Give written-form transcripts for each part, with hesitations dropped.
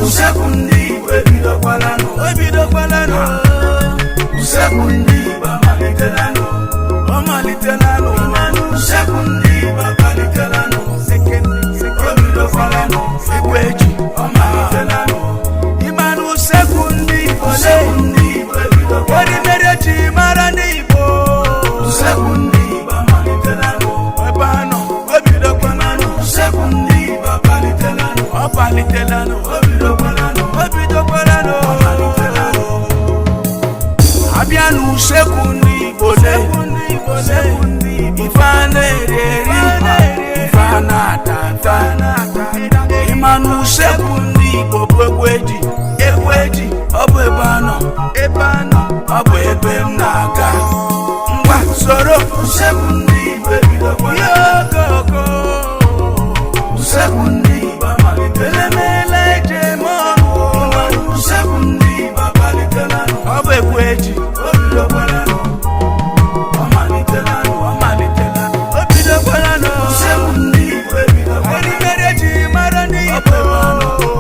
Usekwu Igbo ebidokwalanụ Usekwu Igbo amalitelanụ Usekwu Igbo amalitelanụ ebidokwalanụ Igweji amalitelanụ Imanụ Usekwu Igbo ebidokwalanụ ji mara n'Igbo Usekwu Igbo amalitelanụ ebe anọ ebidokwalanụ Usekwu Igbo amalitelanụ ebidokwalanụ abịa n'Usekwu Igbo ife a na-eri ife a na-ata ịma n'Usekwu Igbo bụ egweji ọ bụ ebe anọ ọ bụ ebe m na-aga ngwa soro Usekwu Igbo ebidokwalanụ Usekwu Igbo amalitelanụ Usekwu Igbo amalitelanụ ọ bụ egweji ebidokwalanụ amalitelanụ Usekwu Igbo ebidokwalanụ ji mara n'Igbo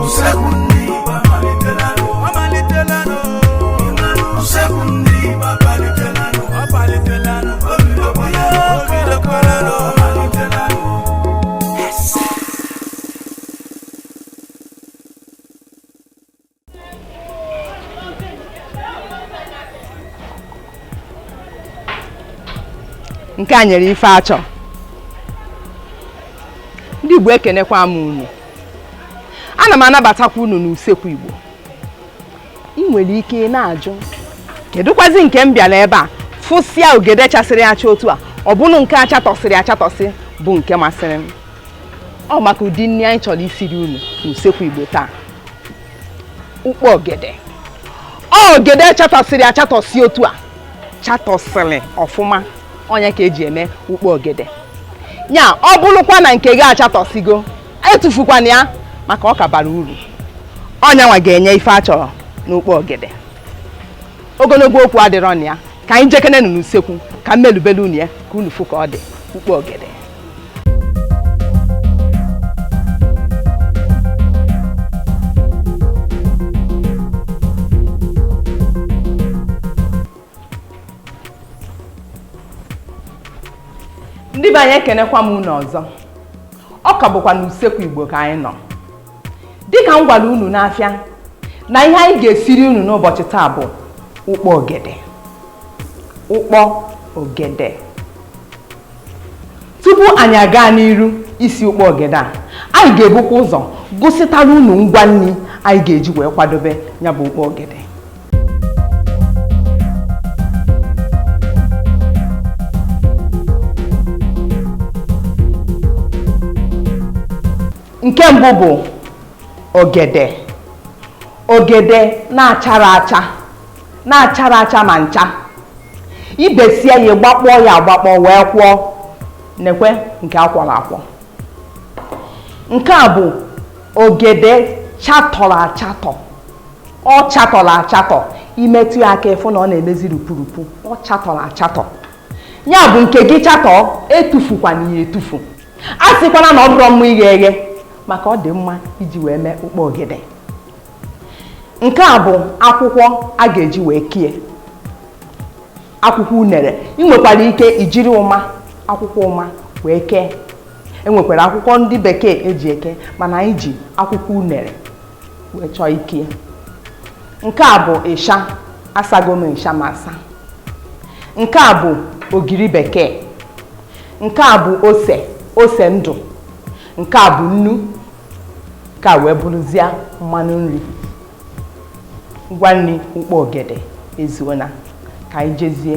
Usekwu Igbo amalitelanụ Usekwu Igbo amalitelanụ ebidokwalanụ nke a nyere ife achọ ndị Igbo ekenekwa m unu ana m anabatakwa unu n'Usekwu Igbo ị nwere ike na-ajụ kedụkwazi nke m bịara ebe a fụsịa ogede chasịrị acha otu a ọ bụrụ nke achatọsị bụ nke masịrị m ọ maka ụdị nri anyị chọrọ isiri unu n'Usekwu Igbo taa ukpo ogede ogede chatọsị otu a chatọsịrị ọfụma onye ka eji eme ukpo ogede nya ọ bụrụkwa na nke gị achatọsigo etufukwana ya maka ọ ka bara uru onyanwa ga-enye ife a chọrọ n'ukpo ogede ogologo okwu adịrọ na ya ka anyị jekene n'Usekwu ka mmelubelu unu ya ka unu fụ ka ọ dị ukpo ogede ndị be anyị ekenekwa m unu ọzọ ọ ka bụkwa n'Usekwu Igbo ka anyị nọ dịka m gwara unu n'afịa na ihe anyị ga-esiri unu n'ụbọchị taa bụ ukpo ogede tupu anyị aga n'iru isi ukpo ogede a anyị ga-ebukwa ụzọ gositara unu ngwa nri anyị ga-eji wee kwadobe ya bụ ukpo ogede nke mbụ bụ ogede na-achara acha ma ncha ibesie ya gbakpọ wee kwọọ nekwe nke akwọrọ akwọ nke a bụ ogede chatọrọ achatọ imetụ ya aka ịfụ na ọ na-emezi rupurupu ọ chatọrọ ya bụ nke gị chatọ etufukwana ya etufu a sịkwana na ọ bụrụ mma ighe maka ọ dị mma iji wee mee ukpo ogede nke a bụ akwụkwọ a ga-eji wee kie akwụkwọ unere ị nwekwara ike ijiri akwụkwọ ụma wee kee enwekwara akwụkwọ ndị bekee eji eke mana anyị ji akwụkwọ unere wee chọọ ikie nke a bụ ịsha asago m ịsha ma asa nke a bụ ogiri bekee nke a bụ ose ndụ nke a bụ nnu ka wee bụrụzie mmanụ nri ngwa nri ukpo ogede ezuona ka anyị jezie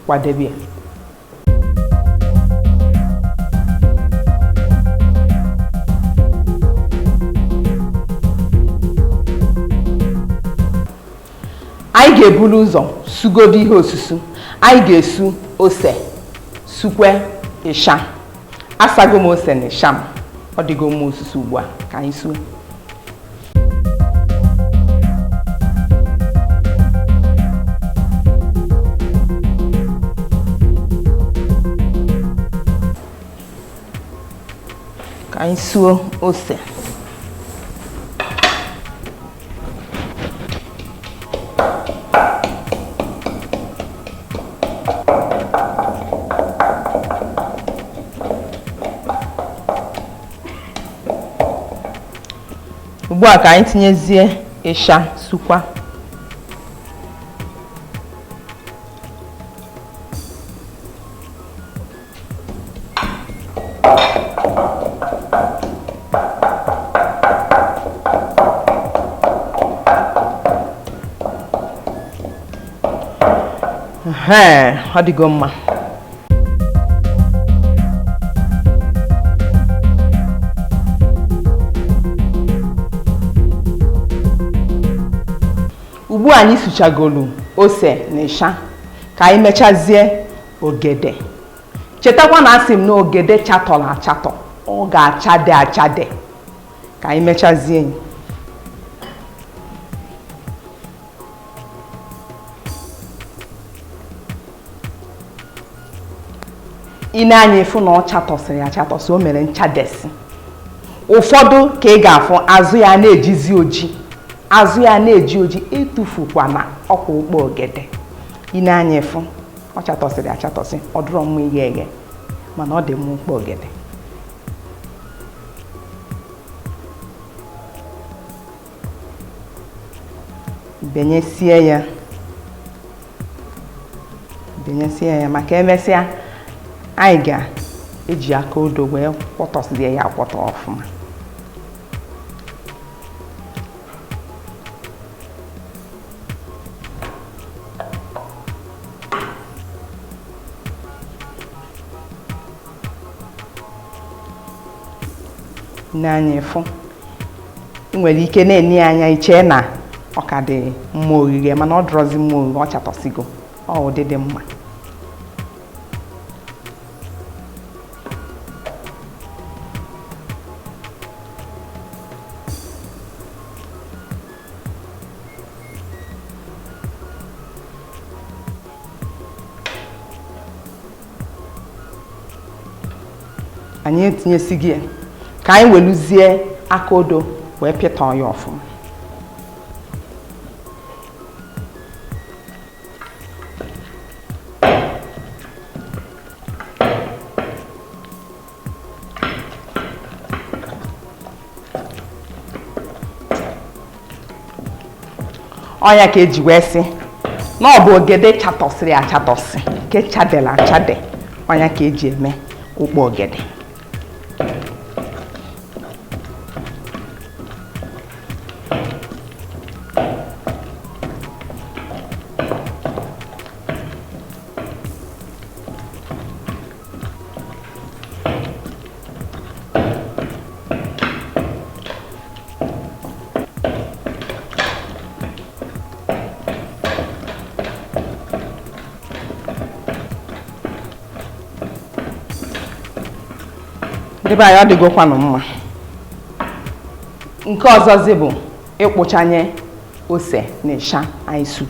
kwadebe anyị ga-eburu ụzọ sugodo ihe osusu anyị ga-esu ose sukwe ịsha asago m ose na ịsha m ọ dịgo mma osusu ugbu a ka anyị suo ka anyị suo ose ugbu a ka anyị tinyezie ịsha sukwa. Ọ dịgo mma. Ugbu anyị suchagolu ose na ịsha ka anyị mechazie ogede. Chetakwa na asị m na ogede chatọrọ achatọ, ọ ga-achade achade. Ka anyị mechazie. Ine anya ịfụ na ọ chatọsịrị achatọsị, o mere nchadesi. Ụfọdụ ka ị ga-afụ azụ ya na-ejizi oji. Azụ ya na-eji oji, etufukwa na ọkwa ukpo ogede. Ine anya ịfụ ọ chatọsịrị achatọsị, ọ dụrọ mma ighe eghe, mana ọ dị mma ukpo ogede. Benyesie ya maka emesịa anyị ga-eji aka odo wee kwọtọsie ya akwọtọ ọfụma. N'anya ịfụ, ị nwere ike na-eni anya iche na ọ ka dị mma orire, mana ọ dụrọzi mma orire, ọ chatọsigo, ọ ụdị dị mma. Anyị etinyesighị ya ka anyị weluzie aka odo wee pịtọọ ya ọfụma. Ọnya ka eji wee sị na ọ bụ ogede chatọsịrị achatọsị, nke chadela achade. Ọnya ka eji eme ukpo ogede. Ebe anyị ọ dịgokwanụ mma. Nke ọzọzi bụ ịkpụchanye ose na ịsha anyị su.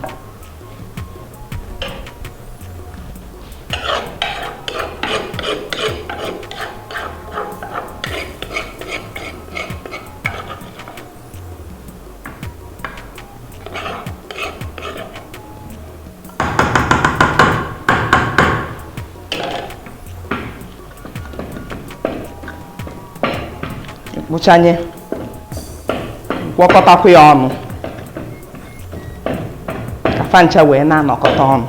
Kpuchanye, gwọkọtakwa ya ọnụ ka fancha wee na-anọkọta ọnụ.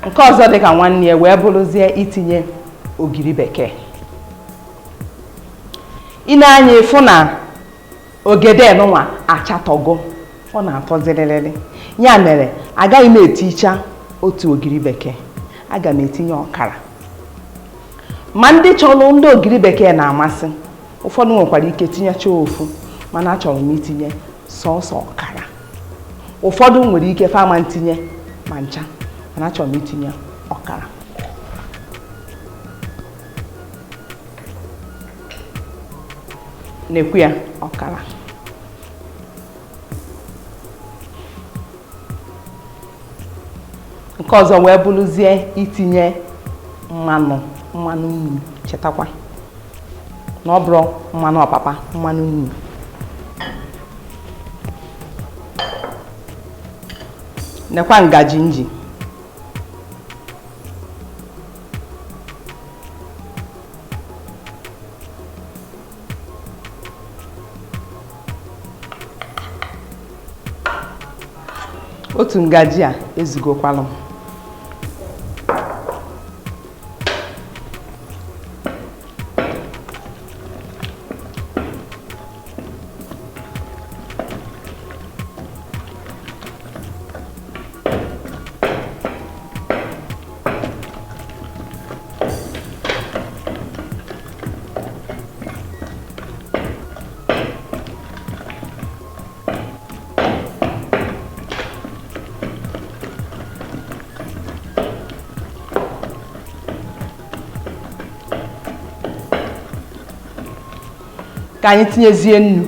Nke ọzọ dị ka nwanne ya wee bụrụzie itinye ogiri bekee. Ị na-anya ịfụ na ogede nụnwa achatọgo, ọ na-atọzirịrị. Ya mere agaghị m eticha otu ogiri bekee, aga m etinye ọkara. Ma ndị chọrọ ndị ogiri bekee na-amasị, ụfọdụ nwekwara ike tinyecha ofu, mana achọrọ m itinye sọọsọ ọkara. Ụfọdụ nwere ike fama ntinye ma ncha, mana achọrọ m itinye ọkara. Na-ekwu ya ọkara. Nke ọzọ wee bụrụzie itinye mmanụ nnu. Chetakwa na ọ bụrụ mmanụ ọpapa, mmanụ nnu. Nekwa ngaji nji. otu ngaji a ezugokwala m. Ka anyị tinyezie nnu.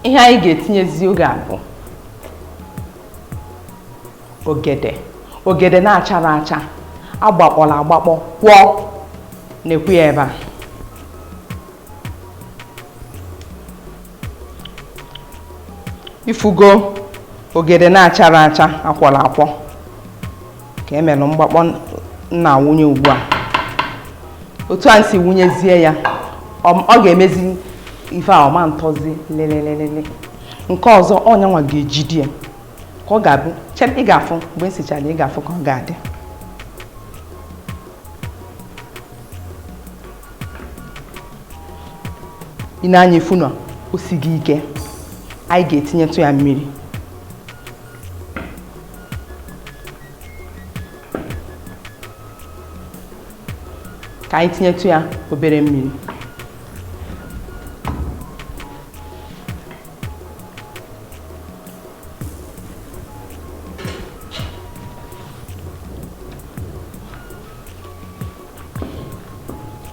Ihe anyị ga-etinyezi oge a bụ ogede na-achara acha, agbakpọla agbakpọ kwụọ, na-ekwu ya ebe a. Ifugo ogede na-achara acha akwọla akwọ ka emelụ mgbakpọ nna wunye ugbu a. Otu a si wunyezie ya, ọ ga-emezi ife a ọma ntọzi lelelelele. Nke ọzọ ọnyanwa ga-ejide ya ka ọ ga-abụ ị ga-afụ mgbe esichara ị ga-afụ ka ọ ga-adị. Ị na-anya ifu na o sighị ike, anyị ga-etinyetụ ya mmiri. Ka anyị tinyetụ ya obere mmiri.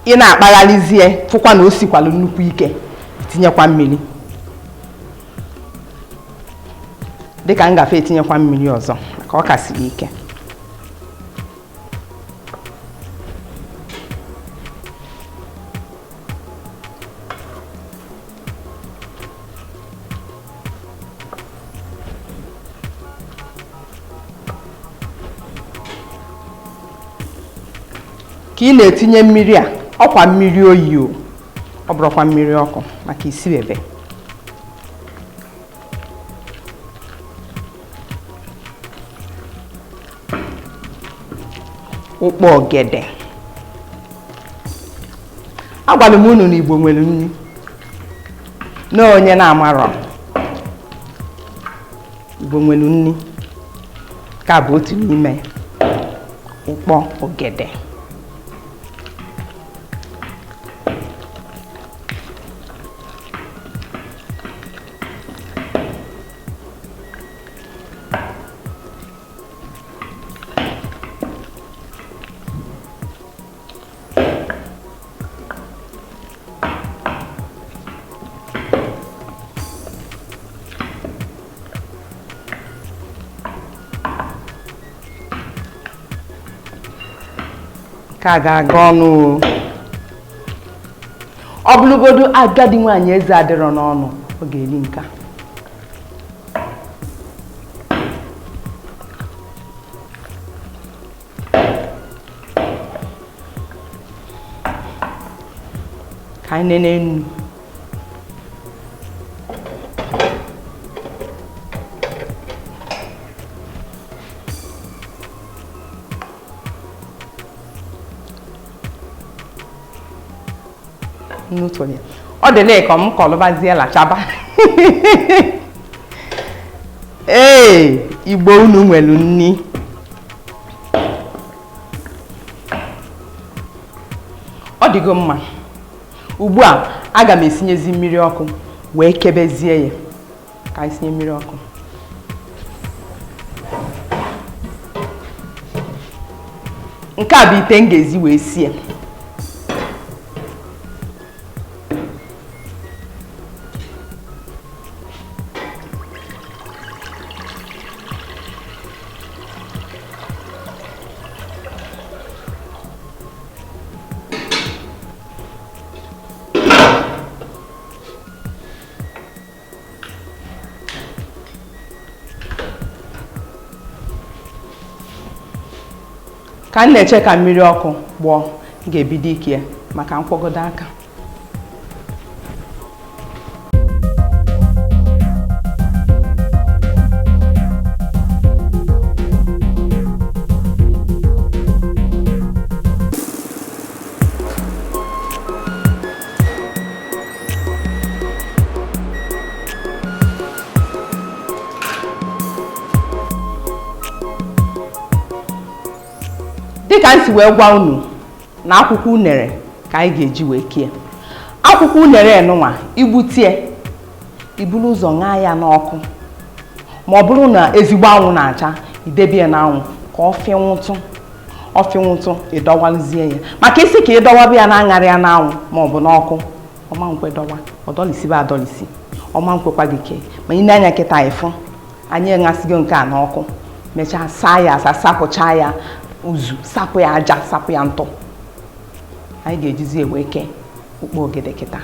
Ị na-akpaghalizie fụkwa na o sikwalụ nnukwu ike, tinyekwa mmiri. Dịka m gafe etinyekwa mmiri ọzọ ka ọ kasiri ike. Ka ị na-etinye mmiri a, ọkwa mmiri oyi o, ọ bụrụkwa mmiri ọkụ maka isi bebe. Ukpo ogede. Agwara m unu na Igbo nwere nri na onye na-amarọ. Igbo nwere nri ka bụ otu n'ime ukpo ogede. Ka ga-aga ọnụ. Ọ bụrụgodu agadi nwaanyị eze adịrọ n'ọnụ, ọ ga-eri nka. Ka anyị nene nnu. N'otonye ọ dị na ka m kọlụbazie lachaba. Ee, Igbo unu nwere nni. Ọ dịgo mma. Ugbu a aga m esinyezi mmiri ọkụ wee kebezie ya. Ka anyị sinye mmiri ọkụ. Nke a bụ ite m ga-ezi wee sie. Ka m na-eche ka mmiri ọkụ gbọọ, m ga-ebido ike maka mkpọgodo aka. Dịka m si wee gwa unu na akwụkwọ unere ka anyị ga-eji wee kee. Akwụkwọ unere enụnwa igbutie, iburu ụzọ ṅaa ya n'ọkụ, ma ọ bụrụ na ezigbo anwụ na-acha, idebe ya n'anwụ ka ọ fịnwụtụ ịdọwalizie ya. Maka isi ka ịdọwaba ya na-aṅarị ya n'anwụ ma ọ bụ n'ọkụ, ọma nkwe dọwa, ọdọlisiba adọlisi, ọma nkwekwa gị kee. Ma ị na-anya kịta ịfụ anyị ṅasịgo nke a n'ọkụ, mechaa saa ya asa, sapụchaa ya uzu, sapụ ya aja, sapụ ya ntụ. Anyị ga-ejizi ewe kee ukpo ogede kịta.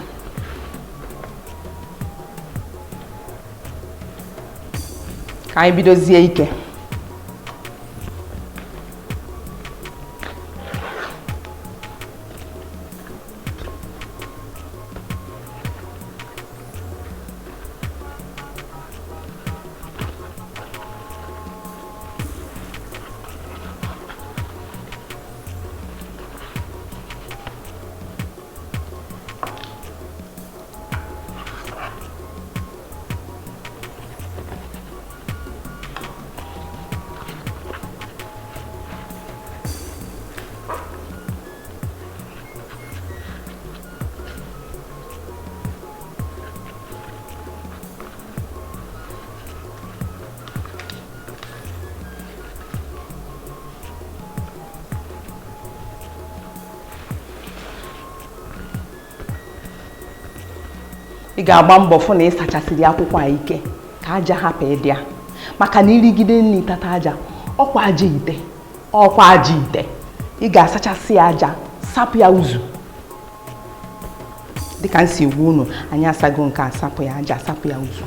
Ka anyị bidozie ike. Ị ga-agba mbọ fụ na ị sachasịrị akwụkwọ a ike ka aja hapụ ịdị ya. Maka na irigide nri tata aja, ọkwa aja ite, ị ga-asachasị ya aja, sapụ ya uzu. Dịka m si gwa unu, anyị asago nke a, sapụ ya aja, sapụ ya uzu.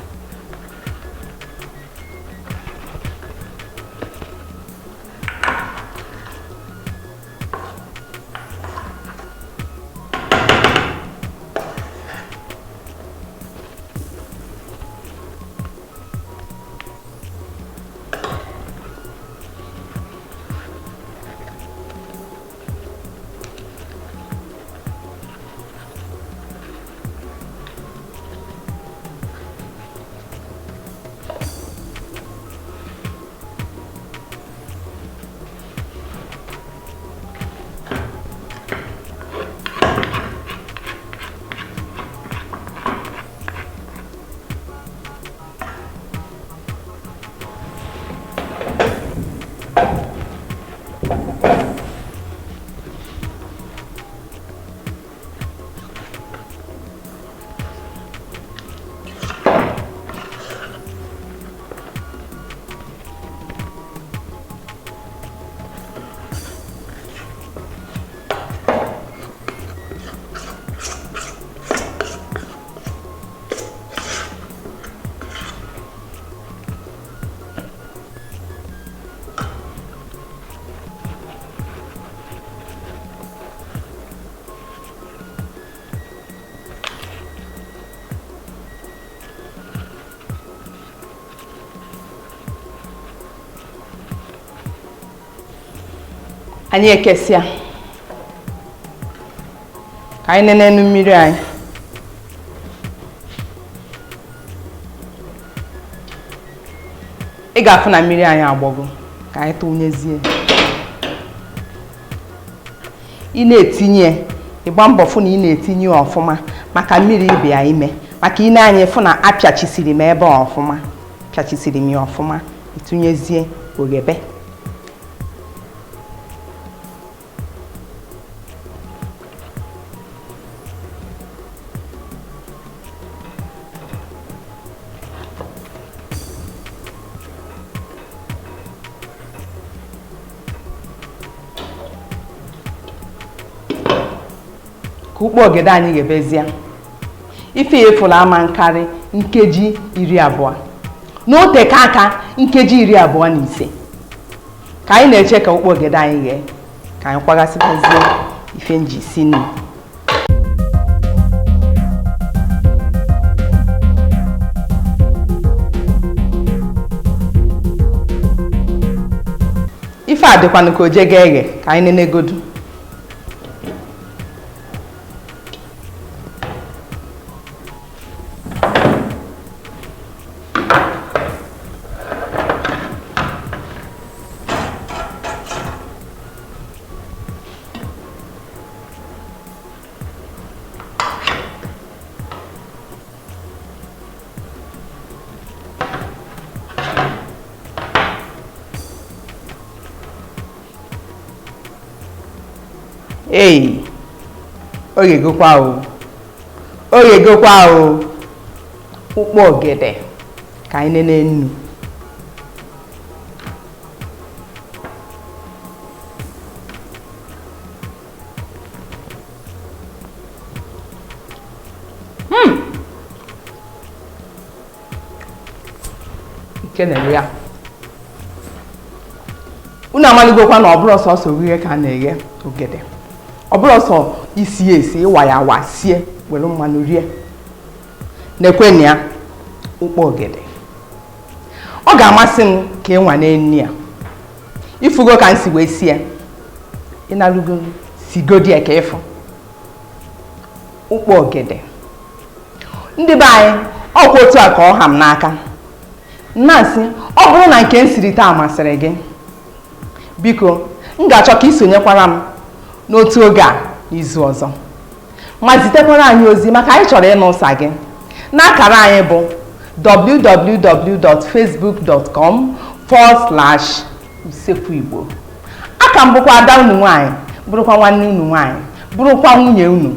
Anyị ekesịa ka anyị nene mmiri anyị. Ị ga-afụ na mmiri anyị agbago, ka anyị tụnyezie. Ị na-etinye, ịgba mbọ fụ na ị na-etinye ọfụma maka mmiri ibe ya ime. Maka ị na-anya fụ na apịachisiri m ebe ọfụma, pịachisiri m ya ọfụma, ịtụnyezie oghebe. Ukpo ogede anyị ga-ebezie. Ife efula ama nkarị nkeji 20. N'oteka aka nkeji 25. Ka anyị na-eche ka ukpo ogede anyị ghee. ka anyị kwagasịbazie ife nji si nri. Ife a dịkwanụ ka o je ga-eghe ka anyị nenegodu. Ei, oge gokwa o, ukpo ogede ka anyị nene nnu. Nke na-ere ya. Unu amalugokwa na ọ bụrụ sọsọ ogige ka a na-eghe ogede. Ọ bụrụ sọ isi esi ịwa ya awa sie were mmanụ rie. Nekwenụ ya ukpo ogede. Ọ ga-amasị m ka ịnwa n'enni ya. Ifugo ka m si wee sie. Ịnalugo sigodi ya ka ịfụ. Ukpo ogede. Ndị be anyị ọkwa otu a ka ọ ha m n'aka. Nnasị ọ bụrụ na nke m siri taa masịrị gị, biko m ga-achọ ka isonyekwara m n'otu oge a n'izu ọzọ. Ma zitekwara anyị ozi maka anyị chọrọ ịnụ ụsa gị n'akara anyị bụ www.facebook.com/Usekwu Igbo. Aka m bụkwa ada unu nwanyị, bụrụkwa nwanne unu nwanyị, bụrụkwa nwunye unu,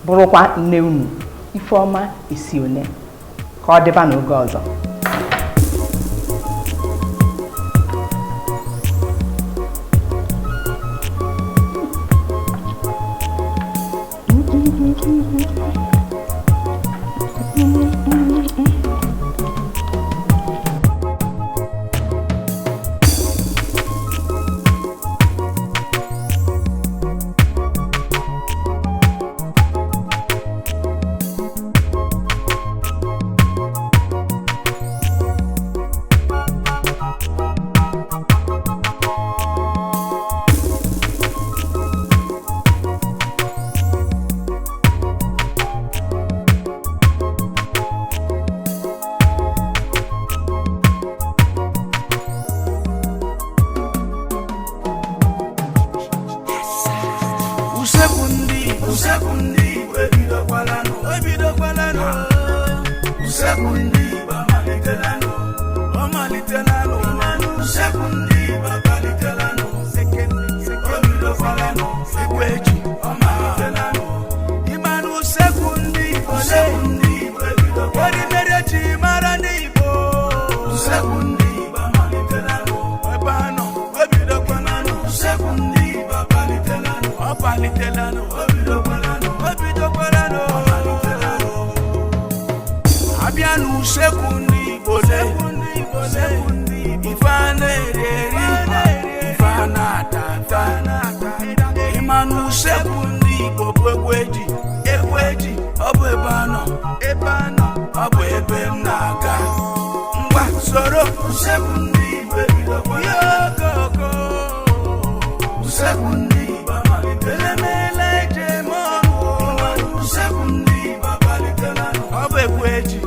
bụrụkwa nne unu, Ifeoma Esione. Ka ọ dịba n'oge ọzọ. Usekwu Igbo ebidokwalanu. Usekwu Igbo amalitelanu. Usekwu Igbo amalitelanu. Ebidokwalanu. Ekweji amalitelanu. Imanu Usekwu Igbo ebidokwalanu. Erimerechi mara n'Igbo. Usekwu Igbo amalitelanu. Ebano ebidokwalanu. Usekwu Igbo amalitelanu. Amalitelanu. Abianu Usekwu Igbo Ifeana eri Ifeana tata Imanu Usekwu Igbo bụ ekweji ọ bụ ebe anọ ọ bụ ebe m na-aga ngwa soro Usekwu Igbo ebidokwala Usekwu Igbo elemele ejem ọnụ Usekwu Igbo abalitelanu ọ bụ ekweji